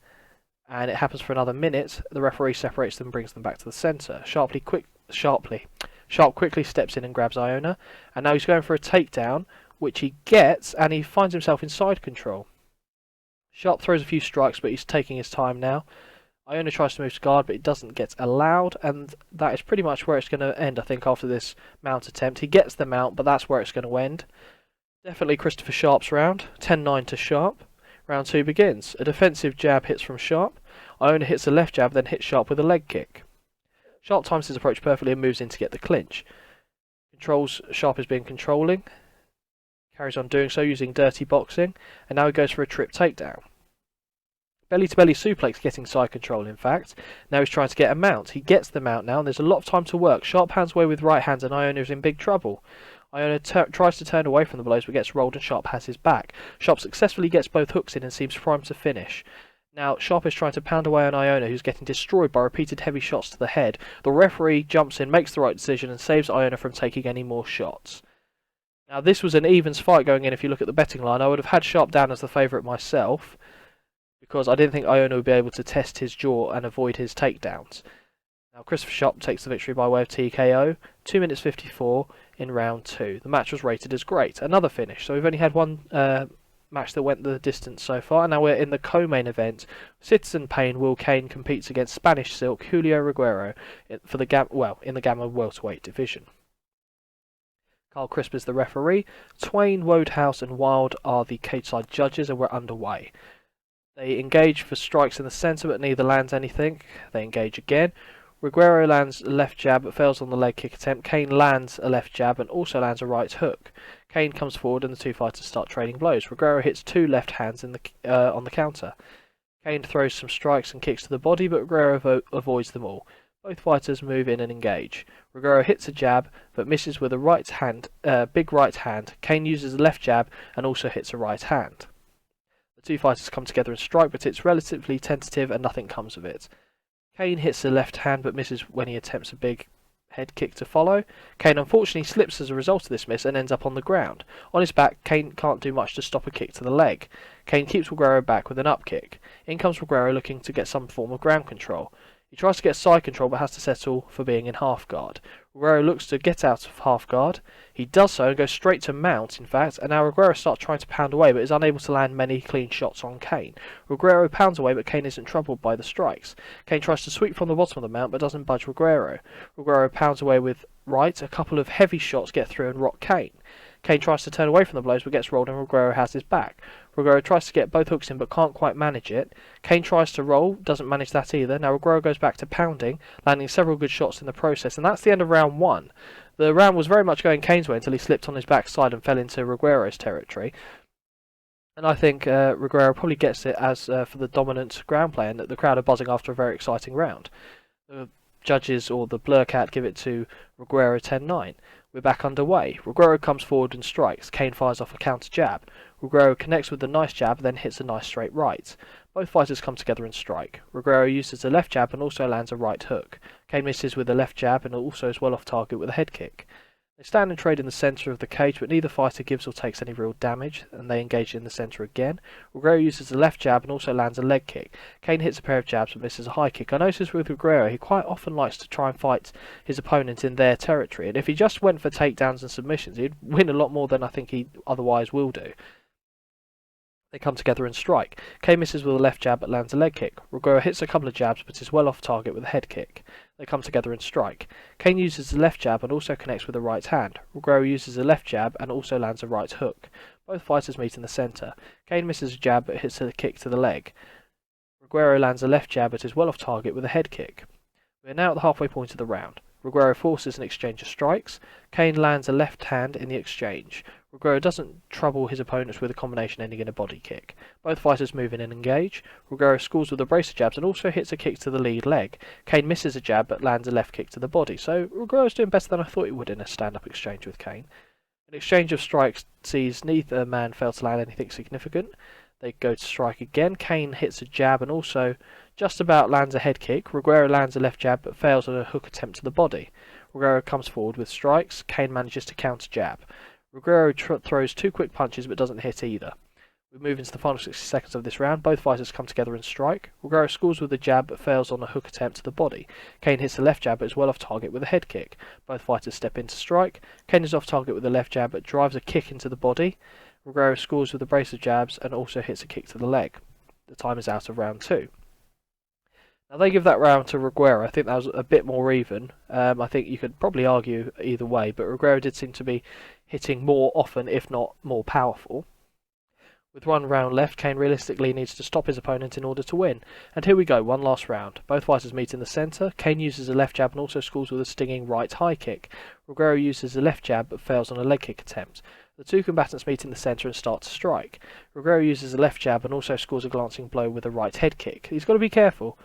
And it happens for another minute. The referee separates them and brings them back to the centre. Sharp quickly steps in and grabs Iona, and now he's going for a takedown, which he gets, and he finds himself in side control. Sharp throws a few strikes, but he's taking his time now. Iona tries to move to guard, but it doesn't get allowed, and that is pretty much where it's going to end, I think, after this mount attempt. He gets the mount, but that's where it's going to end. Definitely Christopher Sharp's round. 10-9 to Sharp. Round 2 begins. A defensive jab hits from Sharp. Iona hits a left jab, then hits Sharp with a leg kick. Sharp times his approach perfectly and moves in to get the clinch. Controls Sharp has been controlling. Carries on doing so using dirty boxing, and now he goes for a trip takedown. Belly-to-belly suplex, getting side control in fact. Now he's trying to get a mount. He gets the mount now, and there's a lot of time to work. Sharp hands away with right hands, and Iona is in big trouble. Iona tries to turn away from the blows, but gets rolled, and Sharp has his back. Sharp successfully gets both hooks in and seems primed to finish. Now, Sharp is trying to pound away on Iona, who's getting destroyed by repeated heavy shots to the head. The referee jumps in, makes the right decision, and saves Iona from taking any more shots. Now, this was an evens fight going in. If you look at the betting line, I would have had Sharp down as the favourite myself, because I didn't think Iona would be able to test his jaw and avoid his takedowns. Now, Christopher Sharp takes the victory by way of TKO, 2 minutes 54 in round 2. The match was rated as great. Another finish, so we've only had one match that went the distance so far. Now we're in the co-main event. Citizen Pain Will Kane competes against Spanish Silk Julio Reguero for the in the Gamma welterweight division. Carl Crisp is the referee. Twain, Wodehouse and Wild are the cage-side judges, and we're underway. They engage for strikes in the centre, but neither lands anything. They engage again. Reguero lands a left jab but fails on the leg kick attempt. Kane lands a left jab and also lands a right hook. Kane comes forward and the two fighters start trading blows. Reguero hits 2 left hands on the counter. Kane throws some strikes and kicks to the body, but Reguero avoids them all. Both fighters move in and engage. Reguero hits a jab but misses with a right hand, big right hand. Kane uses a left jab and also hits a right hand. The two fighters come together and strike, but it's relatively tentative and nothing comes of it. Kane hits the left hand but misses when he attempts a big head kick to follow. Kane unfortunately slips as a result of this miss and ends up on the ground. On his back, Kane can't do much to stop a kick to the leg. Kane keeps Reguero back with an up kick. In comes Reguero looking to get some form of ground control. He tries to get side control but has to settle for being in half guard. Reguero looks to get out of half guard. He does so and goes straight to mount, in fact, and now Reguero starts trying to pound away but is unable to land many clean shots on Kane. Reguero pounds away but Kane isn't troubled by the strikes. Kane tries to sweep from the bottom of the mount but doesn't budge Reguero. Reguero pounds away with right. A couple of heavy shots get through and rock Kane. Kane tries to turn away from the blows but gets rolled and Reguero has his back. Reguero tries to get both hooks in but can't quite manage it. Kane tries to roll, doesn't manage that either. Now Reguero goes back to pounding, landing several good shots in the process, and that's the end of round 1. The round was very much going Kane's way until he slipped on his backside and fell into Reguero's territory. And I think Reguero probably gets it as for the dominant ground play, and that the crowd are buzzing after a very exciting round. The judges, or the Blur Cat, give it to Reguero 10-9. We're back underway. Reguero comes forward and strikes. Kane fires off a counter jab. Reguero connects with a nice jab, then hits a nice straight right. Both fighters come together and strike. Reguero uses a left jab and also lands a right hook. Kane misses with a left jab and also is well off target with a head kick. They stand and trade in the centre of the cage, but neither fighter gives or takes any real damage, and they engage in the centre again. Reguero uses a left jab and also lands a leg kick. Kane hits a pair of jabs but misses a high kick. I notice with Reguero, he quite often likes to try and fight his opponent in their territory, and if he just went for takedowns and submissions, he'd win a lot more than I think he otherwise will do. They come together and strike. Kane misses with a left jab but lands a leg kick. Reguero hits a couple of jabs but is well off target with a head kick. They come together and strike. Kane uses the left jab and also connects with a right hand. Reguero uses a left jab and also lands a right hook. Both fighters meet in the centre. Kane misses a jab but hits a kick to the leg. Reguero lands a left jab but is well off target with a head kick. We are now at the halfway point of the round. Reguero forces an exchange of strikes. Kane lands a left hand in the exchange. Reguero doesn't trouble his opponents with a combination ending in a body kick. Both fighters move in and engage. Reguero scores with a brace of jabs and also hits a kick to the lead leg. Kane misses a jab but lands a left kick to the body. So Reguero's doing better than I thought he would in a stand-up exchange with Kane. An exchange of strikes sees neither man fail to land anything significant. They go to strike again. Kane hits a jab and also just about lands a head kick. Reguero lands a left jab but fails on a hook attempt to the body. Reguero comes forward with strikes. Kane manages to counter jab. Reguero throws 2 quick punches but doesn't hit either. We move into the final 60 seconds of this round. Both fighters come together and strike. Reguero scores with a jab but fails on a hook attempt to the body. Kane hits a left jab but is well off target with a head kick. Both fighters step in to strike. Kane is off target with a left jab but drives a kick into the body. Reguero scores with a brace of jabs and also hits a kick to the leg. The time is out of round 2. Now they give that round to Reguero. I think that was a bit more even. I think you could probably argue either way, but Reguero did seem to be hitting more often, if not more powerful. With 1 round left, Kane realistically needs to stop his opponent in order to win. And here we go, one last round. Both fighters meet in the centre. Kane uses a left jab and also scores with a stinging right high kick. Reguero uses a left jab but fails on a leg kick attempt. The two combatants meet in the centre and start to strike. Reguero uses a left jab and also scores a glancing blow with a right head kick. He's got to be careful.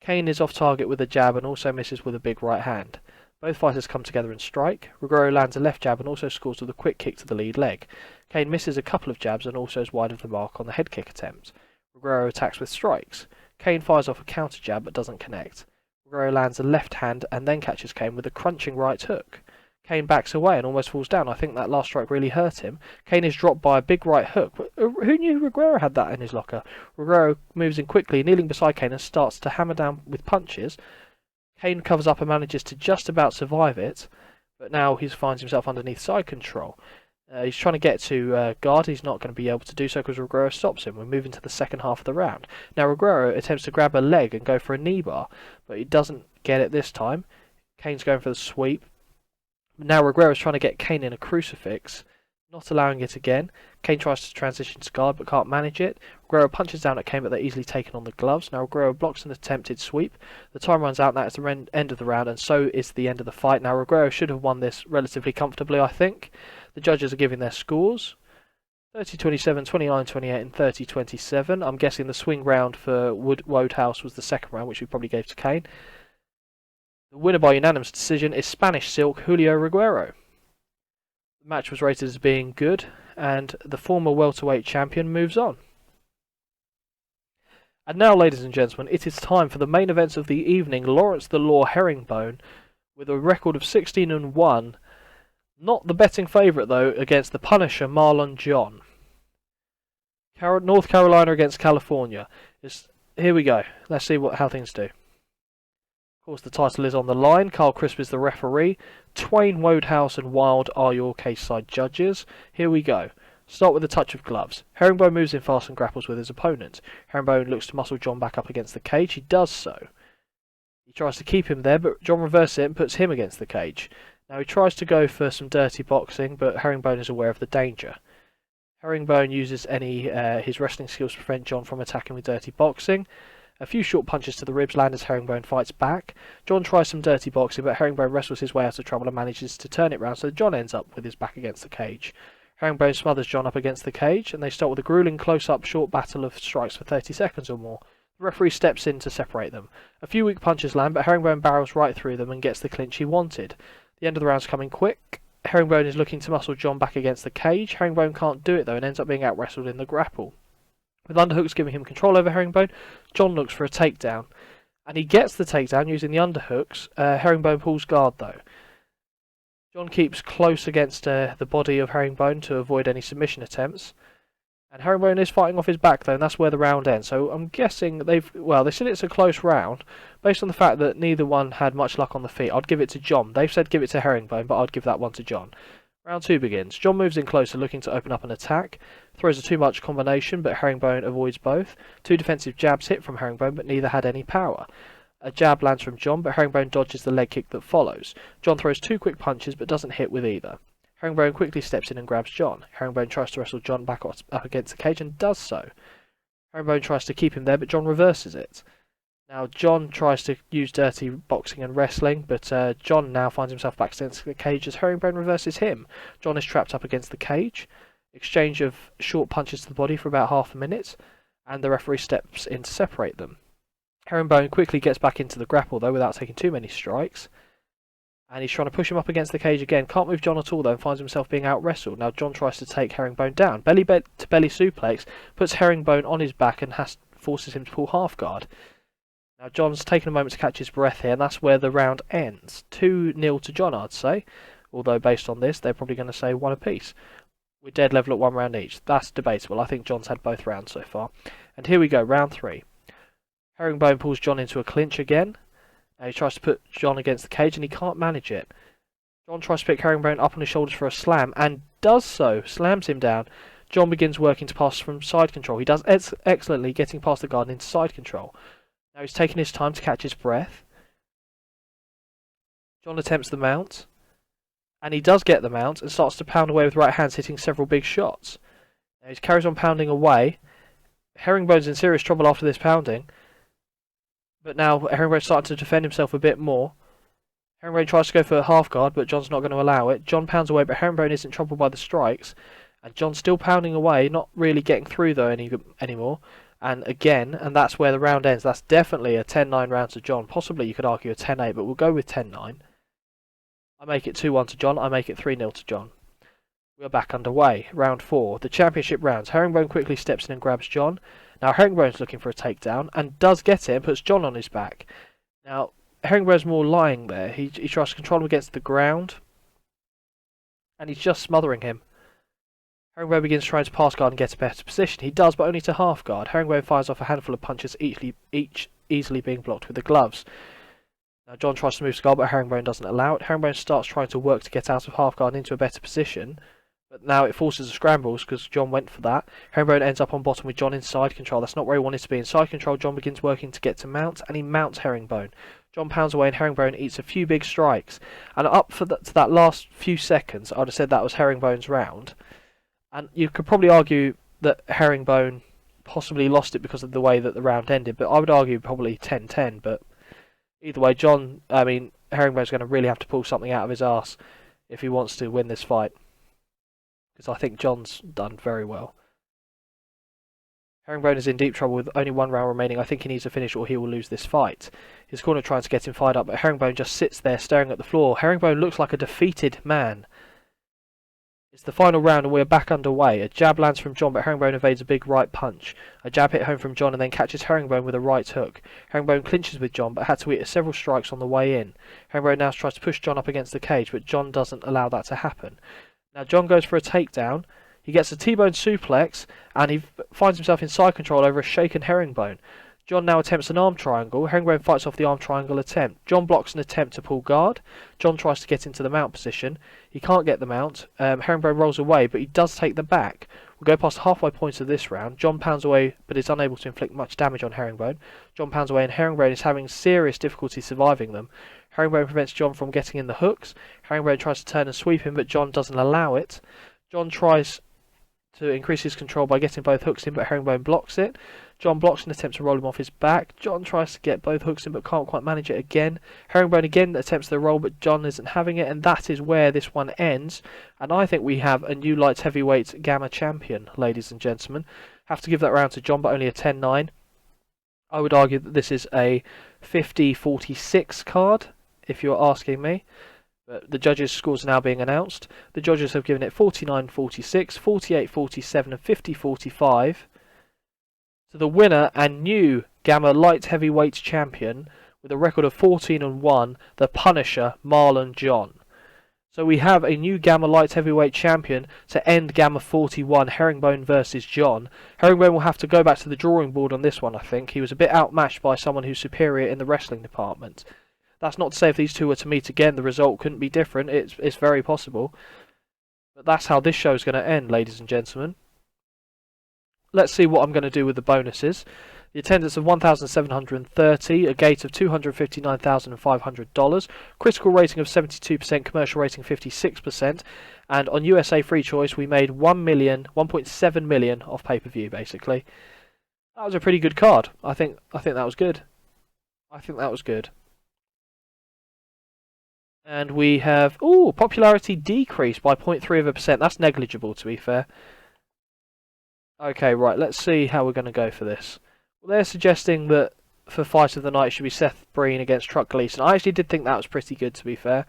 Kane is off target with a jab and also misses with a big right hand. Both fighters come together and strike. Reguero lands a left jab and also scores with a quick kick to the lead leg. Kane misses a couple of jabs and also is wide of the mark on the head kick attempt. Reguero attacks with strikes. Kane fires off a counter jab but doesn't connect. Reguero lands a left hand and then catches Kane with a crunching right hook. Kane backs away and almost falls down. I think that last strike really hurt him. Kane is dropped by a big right hook. Who knew Reguero had that in his locker? Reguero moves in quickly, kneeling beside Kane and starts to hammer down with punches. Kane covers up and manages to just about survive it, but now he finds himself underneath side control. He's trying to get to guard. He's not going to be able to do so because Reguero stops him. We're moving to the second half of the round. Now Reguero attempts to grab a leg and go for a knee bar, but he doesn't get it this time. Kane's going for the sweep. Now Reguero's trying to get Kane in a crucifix, not allowing it again. Kane tries to transition to guard but can't manage it. Reguero punches down at Kane but they're easily taken on the gloves. Now Reguero blocks an attempted sweep. The time runs out, and that is the end of the round, and so is the end of the fight. Now Reguero should have won this relatively comfortably, I think. The judges are giving their scores. 30-27, 29-28 and 30-27. I'm guessing the swing round for Wodehouse was the second round, which we probably gave to Kane. The winner by unanimous decision is Spanish Silk Julio Reguero. The match was rated as being good, and the former welterweight champion moves on. And now, ladies and gentlemen, it is time for the main events of the evening. Lawrence the Law Herringbone, with a record of 16-1. Not the betting favourite, though, against the Punisher, Marlon John. North Carolina against California. Here we go. Let's see how things do. Of course, the title is on the line. Carl Crisp is the referee. Twain, Wodehouse and Wild are your case-side judges. Here we go. Start with a touch of gloves. Herringbone moves in fast and grapples with his opponent. Herringbone looks to muscle John back up against the cage. He does so. He tries to keep him there, but John reverses it and puts him against the cage. Now he tries to go for some dirty boxing, but Herringbone is aware of the danger. Herringbone uses his wrestling skills to prevent John from attacking with dirty boxing. A few short punches to the ribs land as Herringbone fights back. John tries some dirty boxing, but Herringbone wrestles his way out of trouble and manages to turn it round, so John ends up with his back against the cage. Herringbone smothers John up against the cage, and they start with a grueling close-up short battle of strikes for 30 seconds or more. The referee steps in to separate them. A few weak punches land, but Herringbone barrels right through them and gets the clinch he wanted. The end of the round's coming quick. Herringbone is looking to muscle John back against the cage. Herringbone can't do it though and ends up being out-wrestled in the grapple. With underhooks giving him control over Herringbone, John looks for a takedown. And he gets the takedown using the underhooks. Herringbone pulls guard though. John keeps close against the body of Herringbone to avoid any submission attempts. And Herringbone is fighting off his back though, and that's where the round ends. So I'm guessing they said it's a close round. Based on the fact that neither one had much luck on the feet, I'd give it to John. They've said give it to Herringbone, but I'd give that one to John. Round 2 begins. John moves in closer, looking to open up an attack. Throws a too much combination, but Herringbone avoids both. 2 defensive jabs hit from Herringbone, but neither had any power. A jab lands from John, but Herringbone dodges the leg kick that follows. John throws 2 quick punches, but doesn't hit with either. Herringbone quickly steps in and grabs John. Herringbone tries to wrestle John back up against the cage and does so. Herringbone tries to keep him there, but John reverses it. Now John tries to use dirty boxing and wrestling, but John now finds himself back against the cage as Herringbone reverses him. John is trapped up against the cage. Exchange of short punches to the body for about half a minute, and the referee steps in to separate them. Herringbone quickly gets back into the grapple though without taking too many strikes. And he's trying to push him up against the cage again. Can't move John at all though and finds himself being out-wrestled. Now John tries to take Herringbone down. Belly to belly suplex, puts Herringbone on his back and forces him to pull half guard. Now John's taken a moment to catch his breath here, and that's where the round ends. 2-0 to John, I'd say. Although based on this, they're probably going to say 1 apiece. We're dead level at 1 round each. That's debatable. I think John's had both rounds so far. And here we go, round 3. Herringbone pulls John into a clinch again. Now he tries to put John against the cage and he can't manage it. John tries to pick Herringbone up on his shoulders for a slam and does so, slams him down. John begins working to pass from side control. He does excellently, getting past the guard into side control. Now he's taking his time to catch his breath. John attempts the mount. And he does get the mount and starts to pound away with right hands, hitting several big shots. Now he carries on pounding away. Herringbone's in serious trouble after this pounding. But now Herringbone starting to defend himself a bit more. Herringbone tries to go for a half guard, but John's not going to allow it. John pounds away, but Herringbone isn't troubled by the strikes. And John's still pounding away, not really getting through though anymore. And again, and that's where the round ends. That's definitely a 10-9 round to John. Possibly you could argue a 10-8, but we'll go with 10-9. I make it 2-1 to John. I make it 3-0 to John. We are back underway. Round 4. The championship rounds. Herringbone quickly steps in and grabs John. Now Herringbone's looking for a takedown and does get it and puts John on his back. Now Herringbone's more lying there. He tries to control him against the ground and he's just smothering him. Herringbone begins trying to pass guard and get a better position. He does, but only to half guard. Herringbone fires off a handful of punches, each easily being blocked with the gloves. Now John tries to move to guard, but Herringbone doesn't allow it. Herringbone starts trying to work to get out of half guard and into a better position, but now it forces a scrambles because John went for that. Herringbone ends up on bottom with John in side control. That's not where he wanted to be. In side control, John begins working to get to mount, and he mounts Herringbone. John pounds away and Herringbone eats a few big strikes. And up to that last few seconds, I would have said that was Herringbone's round. And you could probably argue that Herringbone possibly lost it because of the way that the round ended, but I would argue probably 10-10. But either way, Herringbone's going to really have to pull something out of his arse if he wants to win this fight. Because I think John's done very well. Herringbone is in deep trouble with only one round remaining. I think he needs a finish or he will lose this fight. His corner trying to get him fired up, but Herringbone just sits there staring at the floor. Herringbone looks like a defeated man. It's the final round and we're back underway. A jab lands from John, but Herringbone evades a big right punch. A jab hit home from John and then catches Herringbone with a right hook. Herringbone clinches with John, but had to eat several strikes on the way in. Herringbone now tries to push John up against the cage, but John doesn't allow that to happen. Now John goes for a takedown. He gets a T-bone suplex, and he finds himself in side control over a shaken Herringbone. John now attempts an arm triangle. Herringbone fights off the arm triangle attempt. John blocks an attempt to pull guard. John tries to get into the mount position. He can't get the mount. Herringbone rolls away, but he does take the back. We'll go past the halfway point of this round. John pounds away, but is unable to inflict much damage on Herringbone. John pounds away, and Herringbone is having serious difficulty surviving them. Herringbone prevents John from getting in the hooks. Herringbone tries to turn and sweep him, but John doesn't allow it. John tries to increase his control by getting both hooks in, but Herringbone blocks it. John blocks and attempts to roll him off his back. John tries to get both hooks in, but can't quite manage it again. Herringbone again attempts the roll, but John isn't having it, and that is where this one ends. And I think we have a new light heavyweight Gamma champion, ladies and gentlemen. Have to give that round to John, but only a 10-9. I would argue that this is a 50-46 card, if you're asking me. But the judges' scores are now being announced. The judges have given it 49-46, 48-47 and 50-45 to the winner and new Gamma Light Heavyweight Champion with a record of 14-1, the Punisher, Marlon John. So we have a new Gamma Light Heavyweight Champion to end Gamma 41, Herringbone versus John. Herringbone will have to go back to the drawing board on this one, I think. He was a bit outmatched by someone who's superior in the wrestling department. That's not to say if these two were to meet again, the result couldn't be different. It's very possible. But that's how this show is going to end, ladies and gentlemen. Let's see what I'm going to do with the bonuses. The attendance of 1,730, a gate of $259,500, critical rating of 72%, commercial rating 56%, and on USA Free Choice we made 1.7 million off pay-per-view, basically. That was a pretty good card. I think that was good. I think that was good. And we have, popularity decreased by 0.3%. That's negligible, to be fair. Okay, right, let's see how we're going to go for this. Well, they're suggesting that for Fight of the Night it should be Seth Breen against Truck Gleason. I actually did think that was pretty good, to be fair.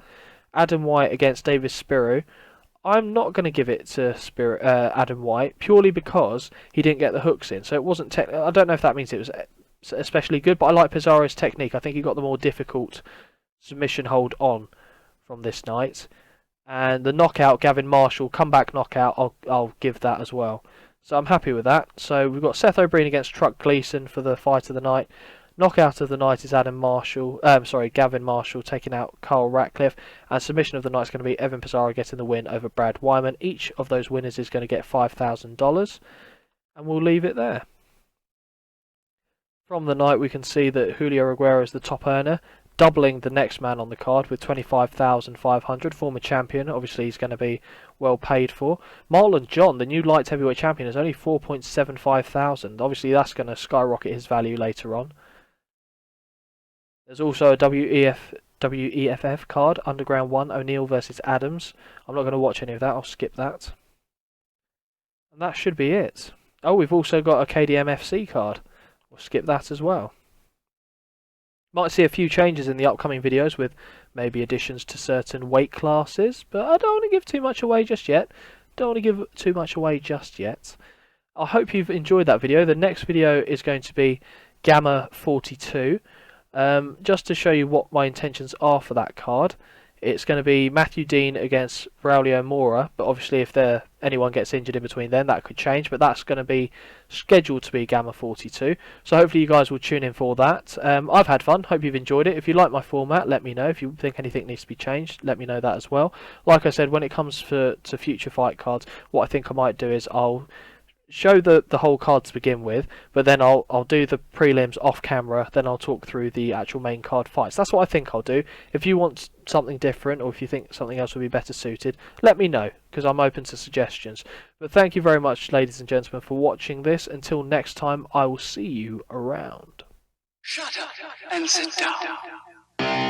Adam White against Davis Spiru. I'm not going to give it to Adam White, purely because he didn't get the hooks in. So it wasn't I don't know if that means it was especially good, but I like Pizarro's technique. I think he got the more difficult submission hold on from this night. And the knockout, Gavin Marshall, comeback knockout, I'll give that as well. So I'm happy with that. So we've got Seth O'Brien against Truck Gleason for the Fight of the Night. Knockout of the night is Gavin Marshall taking out Carl Ratcliffe. And submission of the night is going to be Evan Pizarro getting the win over Brad Wyman. Each of those winners is going to get $5,000. And we'll leave it there. From the night we can see that Julio Reguero is the top earner, doubling the next man on the card with $25,500. Former champion, obviously he's going to be well paid for. Marlon John, the new light heavyweight champion, is only $4,750. Obviously that's going to skyrocket his value later on. There's also a WEFF card, Underground 1, O'Neill versus Adams. I'm not going to watch any of that, I'll skip that. And that should be it. Oh, we've also got a KDMFC card. We'll skip that as well. Might see a few changes in the upcoming videos with maybe additions to certain weight classes, but I don't want to give too much away just yet. I hope you've enjoyed that video. The next video is going to be Gamma 42. Just to show you what my intentions are for that card. It's going to be Matthew Dean against Braulio Mora, but obviously if anyone gets injured in between then, that could change, but that's going to be scheduled to be Gamma 42, so hopefully you guys will tune in for that. I've had fun, hope you've enjoyed it. If you like my format, let me know. If you think anything needs to be changed, let me know that as well. Like I said, when it comes to future fight cards, what I think I might do is I'll show the whole card to begin with, but then I'll do the prelims off camera, then I'll talk through the actual main card fights. That's what I think I'll do. If you want something different, or if you think something else would be better suited, let me know, because I'm open to suggestions. But thank you very much, ladies and gentlemen, for watching this. Until next time, I will see you around. Shut up and sit down.